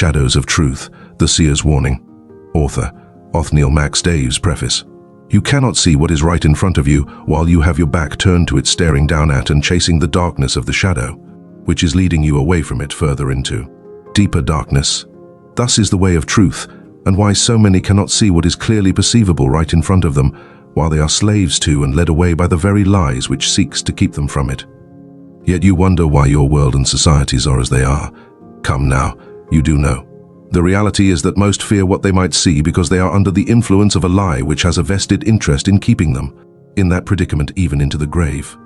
Shadows of Truth, The Seer's Warning. Author, Othniel Max Daves. Preface. You cannot see what is right in front of you while you have your back turned to it, staring down at and chasing the darkness of the shadow, which is leading you away from it further into deeper darkness. Thus is the way of truth, and why so many cannot see what is clearly perceivable right in front of them, while they are slaves to and led away by the very lies which seeks to keep them from it. Yet you wonder why your world and societies are as they are. Come now, you do know. The reality is that most fear what they might see because they are under the influence of a lie which has a vested interest in keeping them in that predicament even into the grave.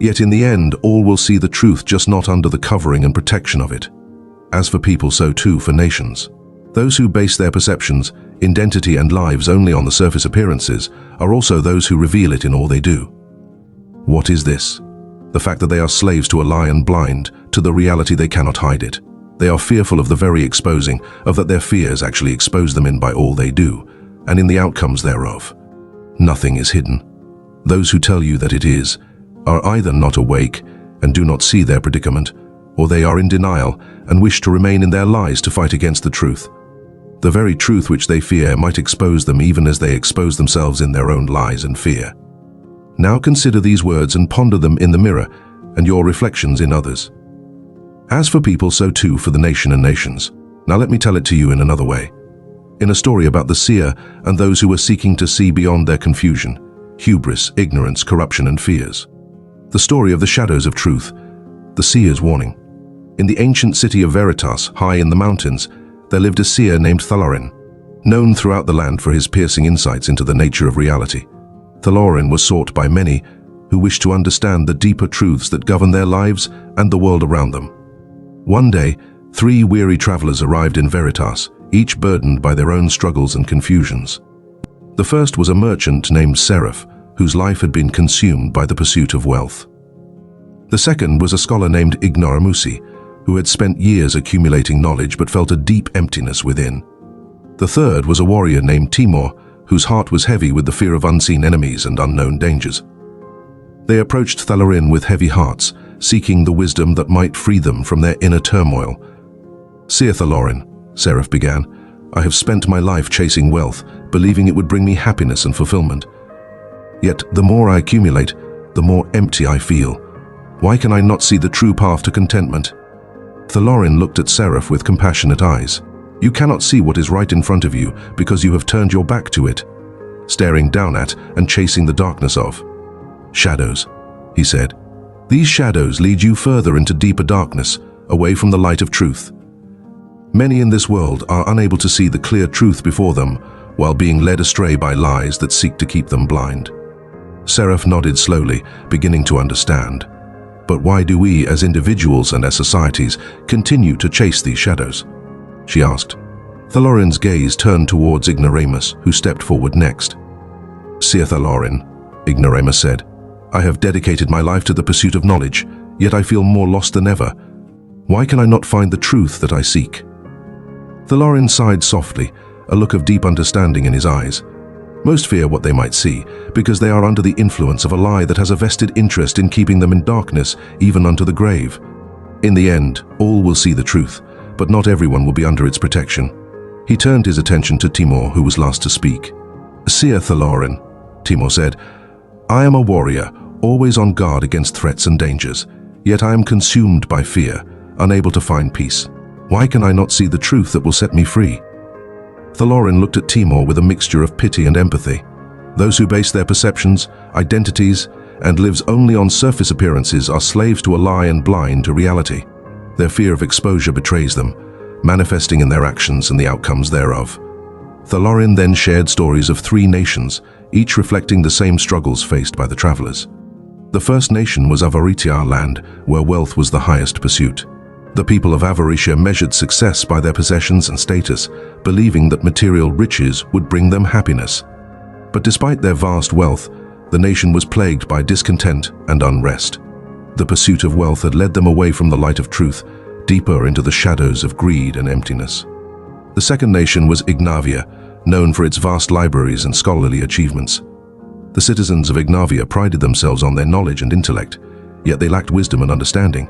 Yet in the end, all will see the truth, just not under the covering and protection of it. As for people, so too for nations. Those who base their perceptions, identity and lives only on the surface appearances are also those who reveal it in all they do. What is this? The fact that they are slaves to a lie and blind to the reality they cannot hide it. They are fearful of the very exposing of that their fears actually expose them in by all they do, and in the outcomes thereof. Nothing is hidden. Those who tell you that it is are either not awake and do not see their predicament, or they are in denial and wish to remain in their lies to fight against the truth. The very truth which they fear might expose them even as they expose themselves in their own lies and fear. Now consider these words and ponder them in the mirror and your reflections in others. As for people, so too for the nation and nations. Now let me tell it to you in another way. In a story about the seer and those who are seeking to see beyond their confusion, hubris, ignorance, corruption and fears. The story of the shadows of truth, the seer's warning. In the ancient city of Veritas, high in the mountains, there lived a seer named Thalorin, known throughout the land for his piercing insights into the nature of reality. Thalorin was sought by many who wished to understand the deeper truths that govern their lives and the world around them. One day, 3 weary travelers arrived in Veritas, each burdened by their own struggles and confusions. The first was a merchant named Seer, whose life had been consumed by the pursuit of wealth. The second was a scholar named Ignoramusi, who had spent years accumulating knowledge but felt a deep emptiness within. The third was a warrior named Timur, whose heart was heavy with the fear of unseen enemies and unknown dangers. They approached Thalorin with heavy hearts, seeking the wisdom that might free them from their inner turmoil. "Seer Thalorin," Seer began, "I have spent my life chasing wealth, believing it would bring me happiness and fulfillment. Yet the more I accumulate, the more empty I feel. Why can I not see the true path to contentment?" Thalorin looked at Seer with compassionate eyes. "You cannot see what is right in front of you because you have turned your back to it, staring down at and chasing the darkness of shadows," he said. "These shadows lead you further into deeper darkness, away from the light of truth. Many in this world are unable to see the clear truth before them, while being led astray by lies that seek to keep them blind." Seer nodded slowly, beginning to understand. "But why do we, as individuals and as societies, continue to chase these shadows?" she asked. Thalorin's gaze turned towards Ignoramus, who stepped forward next. "Seer Thalorin," Ignoramus said, "I have dedicated my life to the pursuit of knowledge, yet I feel more lost than ever. Why can I not find the truth that I seek?" Thalorin sighed softly, a look of deep understanding in his eyes. Most fear what they might see, because they are under the influence of a lie that has a vested interest in keeping them in darkness, even unto the grave. In the end, all will see the truth, but not everyone will be under its protection. He turned his attention to Timur, who was last to speak. "Seer Thalorin," Timur said, "I am a warrior, always on guard against threats and dangers, yet I am consumed by fear, unable to find peace. Why can I not see the truth that will set me free?" Thalorin looked at Timur with a mixture of pity and empathy. Those who base their perceptions, identities, and lives only on surface appearances are slaves to a lie and blind to reality. Their fear of exposure betrays them, manifesting in their actions and the outcomes thereof. Thalorin then shared stories of 3 nations, each reflecting the same struggles faced by the travelers. The first nation was Avaritia land, where wealth was the highest pursuit. The people of Avaritia measured success by their possessions and status, believing that material riches would bring them happiness. But despite their vast wealth, the nation was plagued by discontent and unrest. The pursuit of wealth had led them away from the light of truth, deeper into the shadows of greed and emptiness. The second nation was Ignavia, known for its vast libraries and scholarly achievements. The citizens of Ignavia prided themselves on their knowledge and intellect, yet they lacked wisdom and understanding.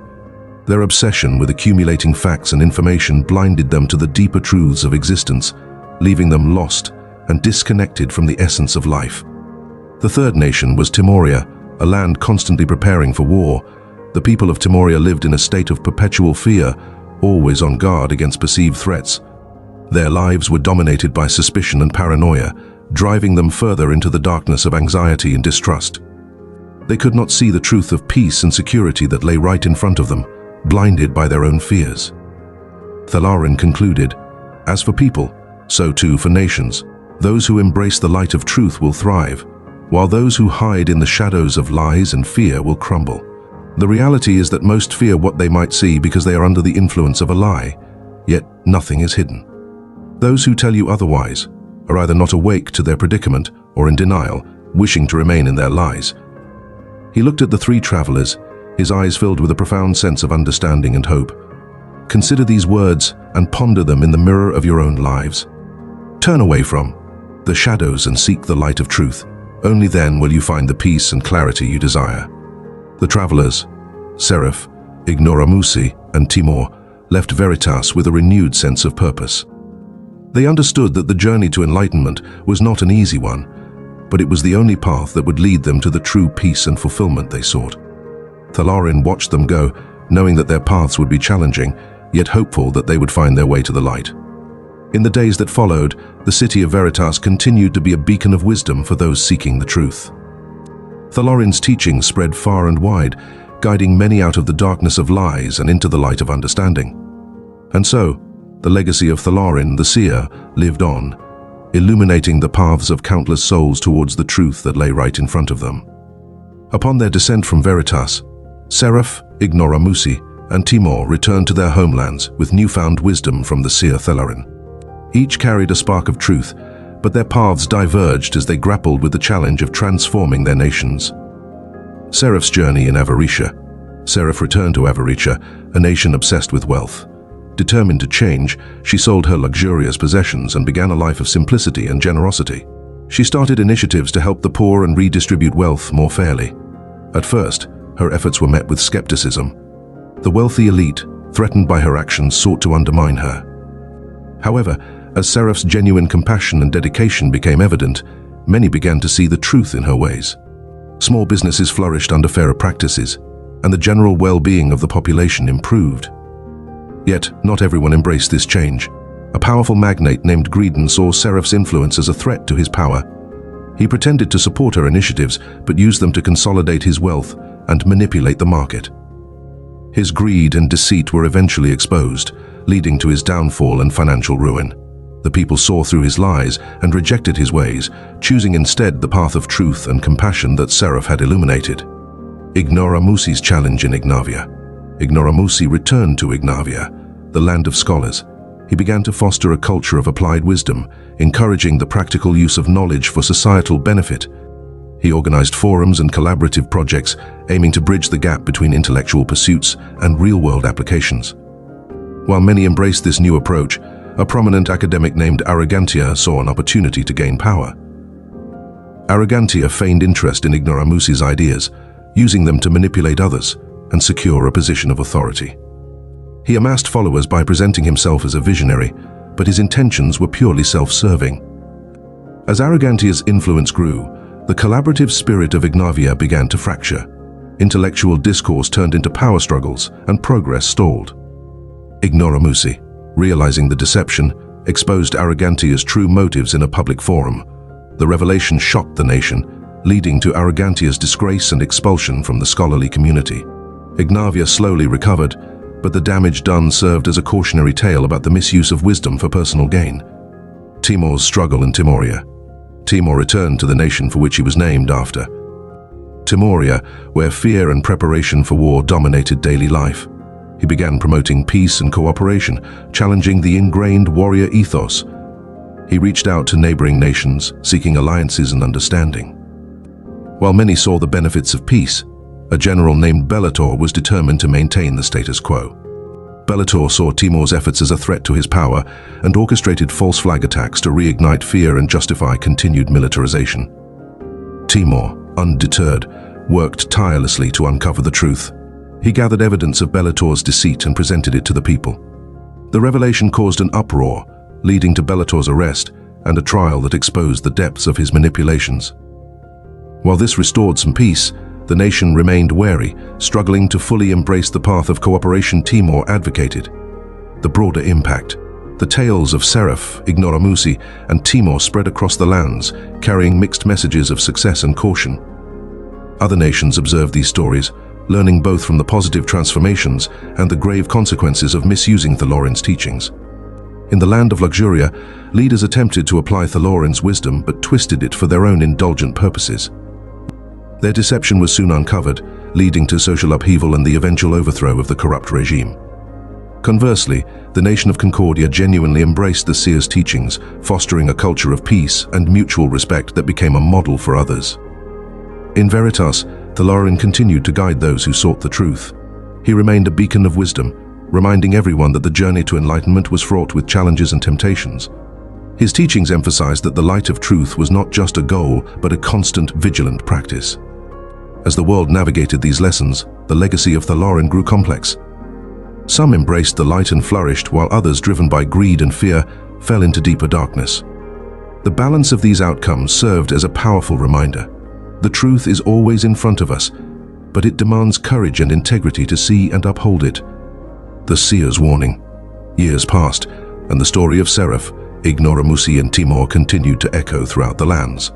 Their obsession with accumulating facts and information blinded them to the deeper truths of existence, leaving them lost and disconnected from the essence of life. The third nation was Timoria, a land constantly preparing for war. The people of Timoria lived in a state of perpetual fear, always on guard against perceived threats. Their lives were dominated by suspicion and paranoia, driving them further into the darkness of anxiety and distrust. They could not see the truth of peace and security that lay right in front of them, blinded by their own fears. Thalarin concluded, "As for people, so too for nations. Those who embrace the light of truth will thrive, while those who hide in the shadows of lies and fear will crumble." The reality is that most fear what they might see because they are under the influence of a lie, yet nothing is hidden. Those who tell you otherwise are either not awake to their predicament or in denial, wishing to remain in their lies. He looked at the three travelers, his eyes filled with a profound sense of understanding and hope. Consider these words and ponder them in the mirror of your own lives. Turn away from the shadows and seek the light of truth. Only then will you find the peace and clarity you desire. The travelers, Seraph, Ignoramusi, and Timor, left Veritas with a renewed sense of purpose. They understood that the journey to enlightenment was not an easy one, but it was the only path that would lead them to the true peace and fulfillment they sought. Thalarin watched them go, knowing that their paths would be challenging, yet hopeful that they would find their way to the light. In the days that followed, the city of Veritas continued to be a beacon of wisdom for those seeking the truth. Thalarin's teachings spread far and wide, guiding many out of the darkness of lies and into the light of understanding. And so, the legacy of Thalarin, the Seer, lived on, illuminating the paths of countless souls towards the truth that lay right in front of them. Upon their descent from Veritas, Seraph, Ignoramusi, and Timor returned to their homelands with newfound wisdom from the Seer Thalarin. Each carried a spark of truth, but their paths diverged as they grappled with the challenge of transforming their nations. Seraph's journey in Avaricia. Seraph returned to Avaricia, a nation obsessed with wealth. Determined to change, she sold her luxurious possessions and began a life of simplicity and generosity. She started initiatives to help the poor and redistribute wealth more fairly. At first, her efforts were met with skepticism. The wealthy elite, threatened by her actions, sought to undermine her. However, as Seraph's genuine compassion and dedication became evident, many began to see the truth in her ways. Small businesses flourished under fairer practices, and the general well-being of the population improved. Yet, not everyone embraced this change. A powerful magnate named Greedon saw Seraph's influence as a threat to his power. He pretended to support her initiatives, but used them to consolidate his wealth and manipulate the market. His greed and deceit were eventually exposed, leading to his downfall and financial ruin. The people saw through his lies and rejected his ways, choosing instead the path of truth and compassion that Seraph had illuminated. Ignoramusi's challenge in Ignavia. Ignoramusi returned to Ignavia, the land of scholars. He began to foster a culture of applied wisdom, encouraging the practical use of knowledge for societal benefit. He organized forums and collaborative projects aiming to bridge the gap between intellectual pursuits and real-world applications. While many embraced this new approach, a prominent academic named Arrogantia saw an opportunity to gain power. Arrogantia feigned interest in Ignoramusi's ideas, using them to manipulate others and secure a position of authority. He amassed followers by presenting himself as a visionary, but his intentions were purely self-serving. As Arrogantia's influence grew, the collaborative spirit of Ignavia began to fracture. Intellectual discourse turned into power struggles, and progress stalled. Ignoramusi, realizing the deception, exposed Arrogantia's true motives in a public forum. The revelation shocked the nation, leading to Arrogantia's disgrace and expulsion from the scholarly community. Ignavia slowly recovered, but the damage done served as a cautionary tale about the misuse of wisdom for personal gain. Timor's struggle in Timoria. Timor returned to the nation for which he was named after. Timoria, where fear and preparation for war dominated daily life. He began promoting peace and cooperation, challenging the ingrained warrior ethos. He reached out to neighboring nations, seeking alliances and understanding. While many saw the benefits of peace, a general named Bellator was determined to maintain the status quo. Bellator saw Timor's efforts as a threat to his power and orchestrated false flag attacks to reignite fear and justify continued militarization. Timor, undeterred, worked tirelessly to uncover the truth. He gathered evidence of Bellator's deceit and presented it to the people. The revelation caused an uproar, leading to Bellator's arrest and a trial that exposed the depths of his manipulations. While this restored some peace, the nation remained wary, struggling to fully embrace the path of cooperation Timur advocated. The broader impact. The tales of Seraph, Ignoramusi, and Timur spread across the lands, carrying mixed messages of success and caution. Other nations observed these stories, learning both from the positive transformations and the grave consequences of misusing Thalorin's teachings. In the land of Luxuria, leaders attempted to apply Thalorin's wisdom but twisted it for their own indulgent purposes. Their deception was soon uncovered, leading to social upheaval and the eventual overthrow of the corrupt regime. Conversely, the nation of Concordia genuinely embraced the Seer's teachings, fostering a culture of peace and mutual respect that became a model for others. In Veritas, Thalorin continued to guide those who sought the truth. He remained a beacon of wisdom, reminding everyone that the journey to enlightenment was fraught with challenges and temptations. His teachings emphasized that the light of truth was not just a goal, but a constant, vigilant practice. As the world navigated these lessons, the legacy of Thalorin grew complex. Some embraced the light and flourished, while others, driven by greed and fear, fell into deeper darkness. The balance of these outcomes served as a powerful reminder. The truth is always in front of us, but it demands courage and integrity to see and uphold it. The Seer's warning. Years passed, and the story of Seraph, Ignoramusi, and Timur continued to echo throughout the lands.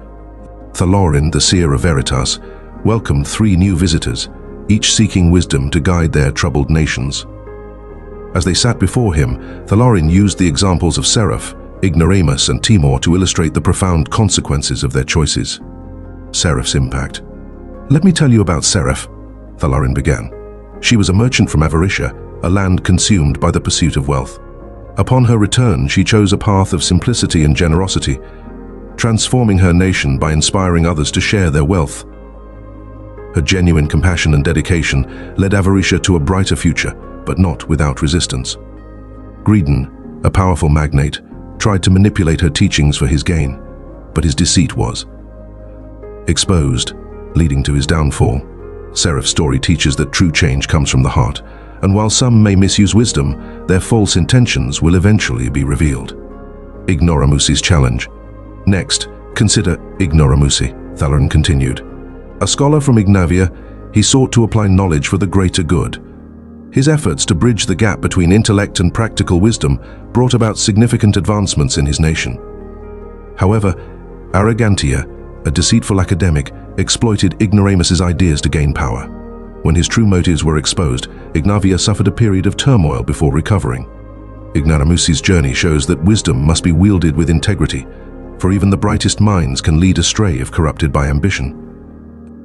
Thalorin, the Seer of Veritas, welcomed 3 new visitors, each seeking wisdom to guide their troubled nations. As they sat before him, Thalorin used the examples of Seraph, Ignoramus, and Timur to illustrate the profound consequences of their choices. Seraph's impact. "Let me tell you about Seraph," Thalorin began. She was a merchant from Avaricia, a land consumed by the pursuit of wealth. Upon her return, she chose a path of simplicity and generosity, transforming her nation by inspiring others to share their wealth. Her genuine compassion and dedication led Avaricia to a brighter future, but not without resistance. Greedon, a powerful magnate, tried to manipulate her teachings for his gain, but his deceit was exposed, leading to his downfall. Seraph's story teaches that true change comes from the heart, and while some may misuse wisdom, their false intentions will eventually be revealed. Ignoramusi's challenge. Next, consider Ignoramusi, Thalorin continued. A scholar from Ignavia, he sought to apply knowledge for the greater good. His efforts to bridge the gap between intellect and practical wisdom brought about significant advancements in his nation. However, Arrogantia, a deceitful academic, exploited Ignoramus's ideas to gain power. When his true motives were exposed, Ignavia suffered a period of turmoil before recovering. Ignoramusi's journey shows that wisdom must be wielded with integrity, for even the brightest minds can lead astray if corrupted by ambition.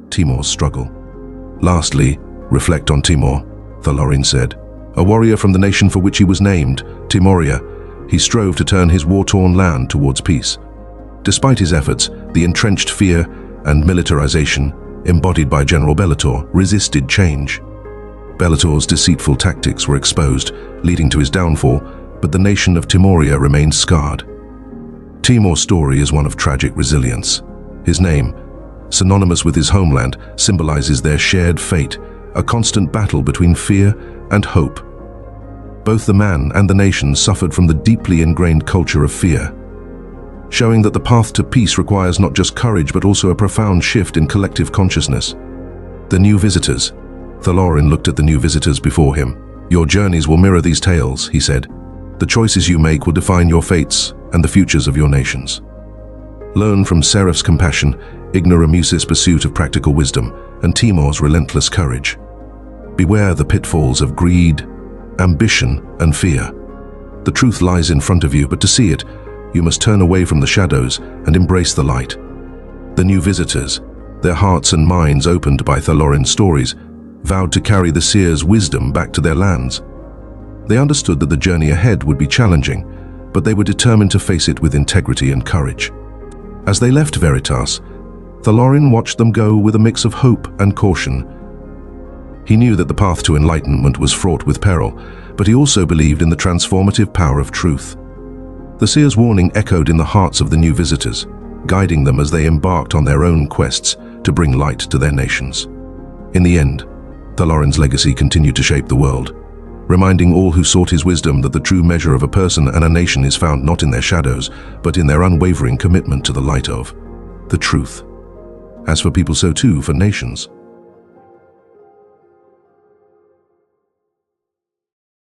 Timur's struggle. Lastly, reflect on Timur, Thalorin said. A warrior from the nation for which he was named, Timoria, he strove to turn his war-torn land towards peace. Despite his efforts, the entrenched fear and militarization, embodied by General Bellator, resisted change. Bellator's deceitful tactics were exposed, leading to his downfall, but the nation of Timoria remained scarred. Timur's story is one of tragic resilience. His name, synonymous with his homeland, symbolizes their shared fate, a constant battle between fear and hope. Both the man and the nation suffered from the deeply ingrained culture of fear, showing that the path to peace requires not just courage but also a profound shift in collective consciousness. The new visitors. Thalorin looked at the new visitors before him. Your journeys will mirror these tales, he said. The choices you make will define your fates and the futures of your nations. Learn from Seraph's compassion, Ignoramus's pursuit of practical wisdom, and Timur's relentless courage. Beware the pitfalls of greed, ambition, and fear. The truth lies in front of you, but to see it, you must turn away from the shadows and embrace the light. The new visitors, their hearts and minds opened by Thalorin's stories, vowed to carry the Seer's wisdom back to their lands. They understood that the journey ahead would be challenging, but they were determined to face it with integrity and courage. As they left Veritas, Thalorin watched them go with a mix of hope and caution. He knew that the path to enlightenment was fraught with peril, but he also believed in the transformative power of truth. The Seer's warning echoed in the hearts of the new visitors, guiding them as they embarked on their own quests to bring light to their nations. In the end, Thalorin's legacy continued to shape the world, reminding all who sought his wisdom that the true measure of a person and a nation is found not in their shadows, but in their unwavering commitment to the light of the truth. As for people, so too for nations.